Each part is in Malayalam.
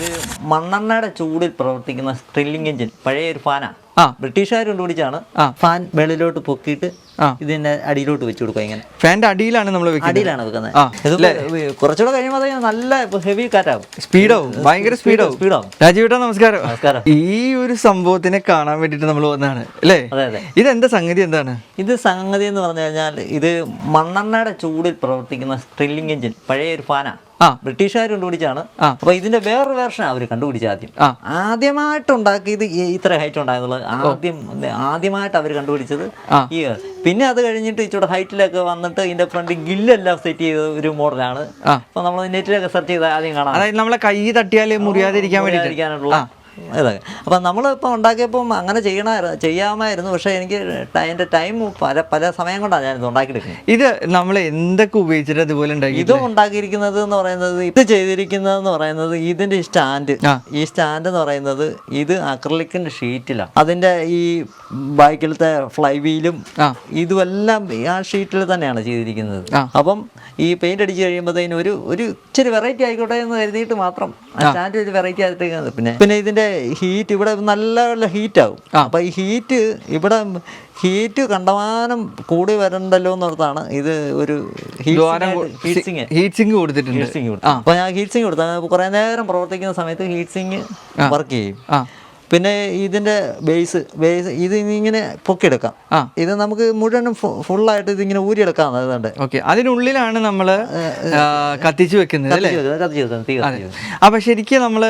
ഇത് മണ്ണെണ്ണയുടെ ചൂടിൽ പ്രവർത്തിക്കുന്ന സ്ട്രില്ലിംഗ് എഞ്ചിൻ, പഴയ ഒരു ഫാനാണ്. ബ്രിട്ടീഷുകാർ കണ്ടുപിടിച്ചാണ്. ഫാൻ വെളിയിലോട്ട് പൊക്കിയിട്ട് ഇതിന്റെ അടിയിലോട്ട് വെച്ച് കൊടുക്കുക. ഇങ്ങനെ ഫാനിന്റെ അടിയിലാണ് നമ്മൾ അടിയിലാണ് വെക്കുന്നത്. കുറച്ചുകൂടെ കഴിയുമ്പോൾ അത് നല്ല ഹെവി കാറ്റാവും, സ്പീഡാവും, ഭയങ്കര സ്പീഡാവും. രാജീവേട്ടാ നമസ്കാരം. നമസ്കാരം. ഈ ഒരു സംഭവത്തിനെ കാണാൻ വേണ്ടിട്ട് നമ്മൾ വന്നതാണ് അല്ലേ? അതെ അതെ. ഇതെന്താ സംഗതി? എന്താണ് ഇത് സംഗതി എന്ന് പറഞ്ഞു കഴിഞ്ഞാൽ ഇത് മണ്ണെണ്ണയുടെ ചൂടിൽ പ്രവർത്തിക്കുന്ന സ്ട്രില്ലിംഗ് എഞ്ചിൻ, പഴയ ഒരു ഫാനാണ്. ബ്രിട്ടീഷുകാർ കണ്ടുപിടിച്ചാണ്. അപ്പൊ ഇതിന്റെ വേറൊരു വേർഷൻ അവർ കണ്ടുപിടിച്ച ആദ്യമായിട്ട് ഉണ്ടാക്കിയത് ഇത്ര ഹൈറ്റ് ഉണ്ടായിരുന്നുള്ളത് ആദ്യമായിട്ട് അവർ കണ്ടുപിടിച്ചത് ഈ. പിന്നെ അത് കഴിഞ്ഞിട്ട് ഇച്ചിരി ഹൈറ്റിലൊക്കെ വന്നിട്ട് ഇതിന്റെ ഫ്രണ്ട് ഗില്ലെല്ലാം സെറ്റ് ചെയ്ത ഒരു മോഡലാണ്. അപ്പൊ നമ്മൾ നെറ്റിലൊക്കെ സെർച്ച് ചെയ്ത് ആദ്യം കാണാം. അതായത് നമ്മളെ കൈ തട്ടിയാൽ മുറിയാതിരിക്കാനുള്ള ഇതൊക്കെ. അപ്പം നമ്മളിപ്പോൾ ഉണ്ടാക്കിയപ്പം അങ്ങനെ ചെയ്യാമായിരുന്നു. പക്ഷേ എനിക്ക് അതിൻ്റെ ടൈം പല സമയം കൊണ്ടാണ് ഞാനിത് ഉണ്ടാക്കിയെടുക്കുന്നത്. ഇത് നമ്മൾ എന്തൊക്കെ ഉപയോഗിച്ചിട്ട് അതുപോലെ ഇത് ഉണ്ടാക്കിയിരിക്കുന്നത് എന്ന് പറയുന്നത്, ഇത് ചെയ്തിരിക്കുന്നതെന്ന് പറയുന്നത് ഇതിൻ്റെ സ്റ്റാൻഡ്. ഈ സ്റ്റാൻഡ് എന്ന് പറയുന്നത് ഇത് അക്രിലിക്കിൻ്റെ ഷീറ്റിലാണ്. അതിൻ്റെ ഈ ബാക്കിലത്തെ ഫ്ലൈ വീലും ഇതുമെല്ലാം ആ ഷീറ്റിൽ തന്നെയാണ് ചെയ്തിരിക്കുന്നത്. അപ്പം ഈ പെയിന്റ് അടിച്ച് കഴിയുമ്പോഴത്തേന് ഒരു ഇച്ചിരി വെറൈറ്റി ആയിക്കോട്ടെ എന്ന് കരുതിയിട്ട് മാത്രം ആ സ്റ്റാൻഡ് ഒരു വെറൈറ്റി ആയിട്ട്. പിന്നെ ഇതിൻ്റെ ഹീറ്റ് ഇവിടെ നല്ല ഹീറ്റാവും. അപ്പൊ ഈ ഹീറ്റ് കണ്ടമാനം കൂടി വരണ്ടല്ലോ എന്നോർത്താണ് ഇത് ഒരു ഹീറ്റ് സിങ്ക് കൊടുത്തിട്ടുണ്ട്. അപ്പൊ ഞാൻ ഹീറ്റ് സിങ്ക് കൊടുത്ത കുറെ നേരം പ്രവർത്തിക്കുന്ന സമയത്ത് ഹീറ്റ് സിങ്ക് വർക്ക് ചെയ്യും. പിന്നെ ഇതിന്റെ ബേസ് ഇത് ഇങ്ങനെ പൊക്കിയെടുക്കാം. ഇത് നമുക്ക് മുഴുവനും ഫുള്ളായിട്ട് ഇതിങ്ങനെ ഊരിയെടുക്കാം. അതുകൊണ്ട് അതിനുള്ളിലാണ് നമ്മൾ കത്തിച്ച് വെക്കുന്നത്. അപ്പൊ ശരിക്കും നമ്മൾ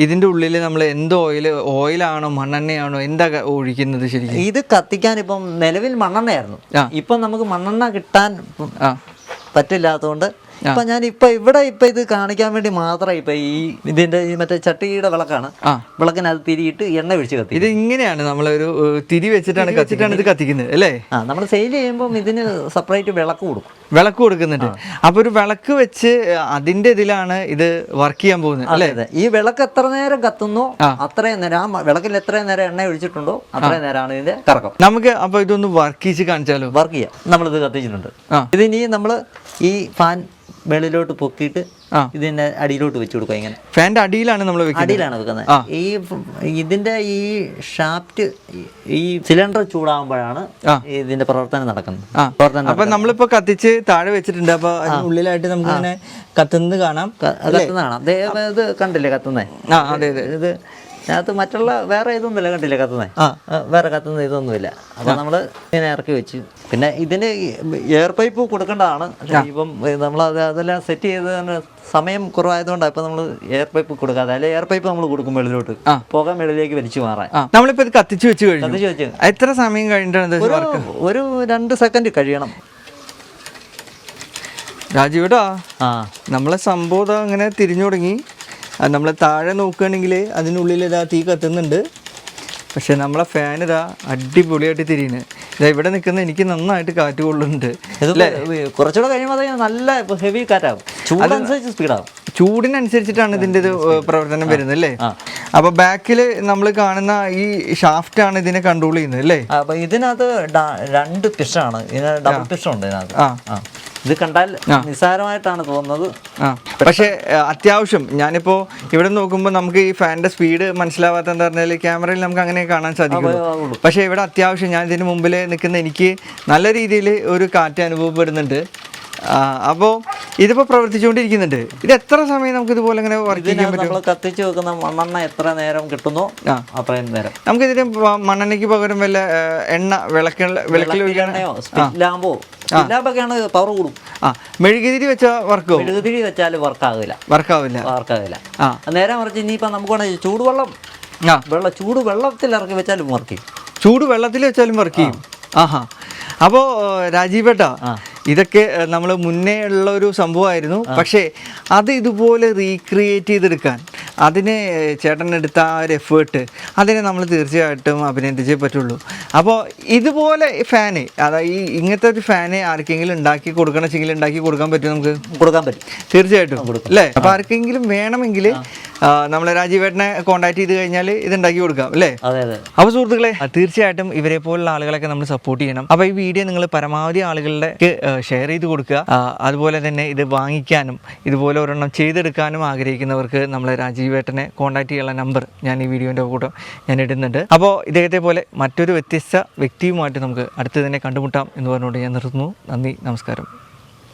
ഇതിന്റെ ഉള്ളിൽ നമ്മൾ എന്ത് ഓയിലാണോ മണ്ണെണ്ണയാണോ എന്താ ഒഴിക്കുന്നത്? ശരിക്കും ഇത് കത്തിക്കാൻ ഇപ്പം നിലവിൽ മണ്ണെണ്ണയായിരുന്നു. ഇപ്പം നമുക്ക് മണ്ണെണ്ണ കിട്ടാൻ പറ്റില്ലാത്തതുകൊണ്ട് ഇപ്പൊ ഞാൻ ഇവിടെ ഇത് കാണിക്കാൻ വേണ്ടി മാത്രം ഇപ്പൊ ഇതിന്റെ മറ്റേ ചട്ടിയുടെ വിളക്കാണ്. വിളക്കിനകത്ത് തിരിയിട്ട് എണ്ണ ഒഴിച്ച് കത്തി. ഇത് ഇങ്ങനെയാണ് നമ്മളൊരു തിരി വെച്ചിട്ടാണ് ഇത് കത്തിക്കുന്നത് അല്ലേ? നമ്മൾ സെയിൽ ചെയ്യുമ്പോൾ ഇതിന് സെപ്പറേറ്റ് വിളക്ക് കൊടുക്കുന്നുണ്ട്. അപ്പൊ ഒരു വിളക്ക് വെച്ച് അതിന്റെ ഇതിലാണ് ഇത് വർക്ക് ചെയ്യാൻ പോകുന്നത് അല്ലേ? ഈ വിളക്ക് എത്ര നേരം കത്തുന്നോ അത്രയും നേരം, ആ വിളക്കിൽ എത്രയും നേരം എണ്ണ ഒഴിച്ചിട്ടുണ്ടോ അത്രയും നേരമാണ് ഇതിന്റെ കറക്കം. നമുക്ക് അപ്പൊ ഇതൊന്ന് വർക്ക് ചെയ്ത് കാണിച്ചാലോ? വർക്ക് ചെയ്യാം. നമ്മളിത് കത്തിച്ചിട്ടുണ്ട്. ഇതിനി നമ്മള് ഈ ഫാൻ വെളിയിലോട്ട് പൊക്കിയിട്ട് ഇതിന്റെ അടിയിലോട്ട് വെച്ച് കൊടുക്കുക. ഇങ്ങനെ ഫാനിന്റെ അടിയിലാണ് നമ്മൾ വെക്കുന്നത്. ഇതിന്റെ ഈ ഷാഫ്റ്റ് ഈ സിലിണ്ടർ ചൂടാകുമ്പോഴാണ് ഇതിന്റെ പ്രവർത്തനം നടക്കുന്നത്. അപ്പൊ നമ്മളിപ്പോ കത്തിച്ച് താഴെ വെച്ചിട്ടുണ്ട്. അപ്പൊ ഉള്ളിലായിട്ട് നമുക്ക് ഇങ്ങനെ കത്തുന്നത് കാണാം. ഇത് കണ്ടില്ലേ കത്തുന്നേ? ഇത് അതിനകത്ത് മറ്റുള്ള വേറെ ഇതൊന്നുമില്ല. കണ്ടില്ല കത്തുന്നേ? വേറെ കത്തുന്ന ഇതൊന്നുമില്ല. അപ്പൊ നമ്മള് ഇങ്ങനെ ഇറക്കി വെച്ച് പിന്നെ ഇതിന് എയർ പൈപ്പ് കൊടുക്കേണ്ടതാണ്. ഇപ്പം നമ്മൾ അതെല്ലാം സെറ്റ് ചെയ്ത് സമയം കുറവായതുകൊണ്ടാണ് ഇപ്പൊ നമ്മൾ എയർ പൈപ്പ് കൊടുക്കാതെ. അല്ലെ എയർ പൈപ്പ് നമ്മൾ കൊടുക്കും വെളിയിലോട്ട്, പോകാൻ വെളിയിലേക്ക് വലിച്ചു മാറാൻ. നമ്മളിപ്പോ ഇത് കത്തിച്ചു വെച്ച് എത്ര സമയം കഴിഞ്ഞിട്ടാണ്? ഒരു 2 സെക്കൻഡ് കഴിയണം. രാജീവേട്ടാ, നമ്മളെ സംഭവം അങ്ങനെ തിരിഞ്ഞു തുടങ്ങി. നമ്മൾ താഴെ നോക്കുകയാണെങ്കിൽ അതിനുള്ളിൽ ഇതാ തീ കത്തുന്നുണ്ട്. പക്ഷെ നമ്മളെ ഫാൻ ഇതാ അടിപൊളിയായിട്ട് തിരിയുന്നത്. ഇതാ ഇവിടെ നിൽക്കുന്ന എനിക്ക് നന്നായിട്ട് കാറ്റ് കൊള്ളുന്നുണ്ട്. കുറച്ചുകൂടെ കഴിയുമ്പോൾ നല്ല ഹെവി കാറ്റാവും. ചൂടനുസരിച്ച് സ്പീഡാവും. ചൂടിനനുസരിച്ചിട്ടാണ് ഇതിൻ്റെ ഇത് പ്രവർത്തനം വരുന്നത് അല്ലേ? അപ്പൊ ബാക്കിൽ നമ്മൾ കാണുന്ന ഈ ഷാഫ്റ്റ് ആണ് ഇതിനെ കൺട്രോൾ ചെയ്യുന്നത് അല്ലേ? അപ്പൊ ഇതിനകത്ത് 2 പിസ്റ്റാണ്. ഇതിനകത്ത് ഡബിൾ പിസ്റ്റം ഉണ്ട് ഇതിനകത്ത്. ഇത് കണ്ടാൽ നിസ്സാരമായിട്ടാണ് തോന്നുന്നത്. പക്ഷെ അത്യാവശ്യം ഞാനിപ്പോ ഇവിടെ നോക്കുമ്പോൾ നമുക്ക് ഈ ഫാനിന്റെ സ്പീഡ് മനസ്സിലാവാത്ത എന്താ പറഞ്ഞാൽ ക്യാമറയിൽ നമുക്ക് അങ്ങനെ കാണാൻ സാധിക്കും. പക്ഷെ ഇവിടെ അത്യാവശ്യം ഞാൻ ഇതിന് മുമ്പിൽ നിൽക്കുന്ന എനിക്ക് നല്ല രീതിയിൽ ഒരു കാറ്റ് അനുഭവപ്പെടുന്നുണ്ട്. അപ്പോൾ ഇതിപ്പോൾ പ്രവർത്തിച്ചുകൊണ്ടിരിക്കുന്നുണ്ട്. ഇത് എത്ര സമയം നമുക്ക് ഇതുപോലെ ഇങ്ങനെ വർക്ക് ചെയ്യാൻ പറ്റും? നമ്മൾ കത്തിച്ച് വെക്കുന്ന മണ്ണെണ്ണ എത്ര നേരം കിട്ടുന്നോ അത്രയും നേരം. നമുക്ക് ഇതിന് മണ്ണെണ്ണയ്ക്ക് പകരം വല്ല എണ്ണ വിളക്കിൽ ലാമ്പൊക്കെയാണ് പവർ കൂടും. മെഴുകുതിരി വെച്ചാൽ വർക്കോ? മെഴുകുതിരി വെച്ചാൽ വർക്കാവില്ല. നേരെ മറിച്ച് ഇനിയിപ്പോൾ നമുക്ക് ചൂടുവെള്ളം ചൂടുവെള്ളത്തിൽ ഇറക്കി വെച്ചാലും വർക്ക് ചെയ്യും. ചൂടുവെള്ളത്തിൽ വെച്ചാലും വർക്ക് ചെയ്യും. അപ്പോൾ രാജീവേട്ടാ, ഇതൊക്കെ നമ്മൾ മുന്നേ ഉള്ള ഒരു സംഭവമായിരുന്നു. പക്ഷേ അത് ഇതുപോലെ റീക്രിയേറ്റ് ചെയ്തെടുക്കാൻ അതിനെ ചേട്ടനെടുത്ത ആ ഒരു എഫേർട്ട് അതിനെ നമ്മൾ തീർച്ചയായിട്ടും അഭിനന്ദിച്ചേ പറ്റുള്ളൂ. അപ്പോൾ ഇതുപോലെ ഫാന്, അതായത് ഇങ്ങനത്തെ ഒരു ഫാന് ആർക്കെങ്കിലും ഉണ്ടാക്കി കൊടുക്കണമെങ്കിൽ ഉണ്ടാക്കി കൊടുക്കാൻ പറ്റും? നമുക്ക് കൊടുക്കാൻ പറ്റും, തീർച്ചയായിട്ടും അല്ലേ? അപ്പോൾ ആർക്കെങ്കിലും വേണമെങ്കിൽ നമ്മളെ രാജീവേട്ടനെ കോൺടാക്ട് ചെയ്ത് കഴിഞ്ഞാൽ ഇത് ഉണ്ടാക്കി കൊടുക്കാം അല്ലേ? അപ്പോൾ സുഹൃത്തുക്കളെ, തീർച്ചയായിട്ടും ഇവരെ പോലുള്ള ആളുകളൊക്കെ നമ്മൾ സപ്പോർട്ട് ചെയ്യണം. അപ്പോൾ ഈ വീഡിയോ നിങ്ങൾ പരമാവധി ആളുകളിലേക്ക് ഷെയർ ചെയ്ത് കൊടുക്കുക. അതുപോലെ തന്നെ ഇത് വാങ്ങിക്കാനും ഇതുപോലെ ഒരെണ്ണം ചെയ്തെടുക്കാനും ആഗ്രഹിക്കുന്നവർക്ക് നമ്മളെ രാജീവ് ജീവേട്ടനെ കോൺടാക്ട് ചെയ്യാനുള്ള നമ്പർ ഞാൻ ഈ വീഡിയോൻ്റെ കൂടെ ഞാൻ ഇടുന്നുണ്ട്. അപ്പോൾ ഇദ്ദേഹത്തെ പോലെ മറ്റൊരു വ്യത്യസ്ത വ്യക്തിയുമായിട്ട് നമുക്ക് അടുത്ത് തന്നെ കണ്ടുമുട്ടാം എന്ന് പറഞ്ഞുകൊണ്ട് ഞാൻ നിർത്തുന്നു. നന്ദി, നമസ്കാരം.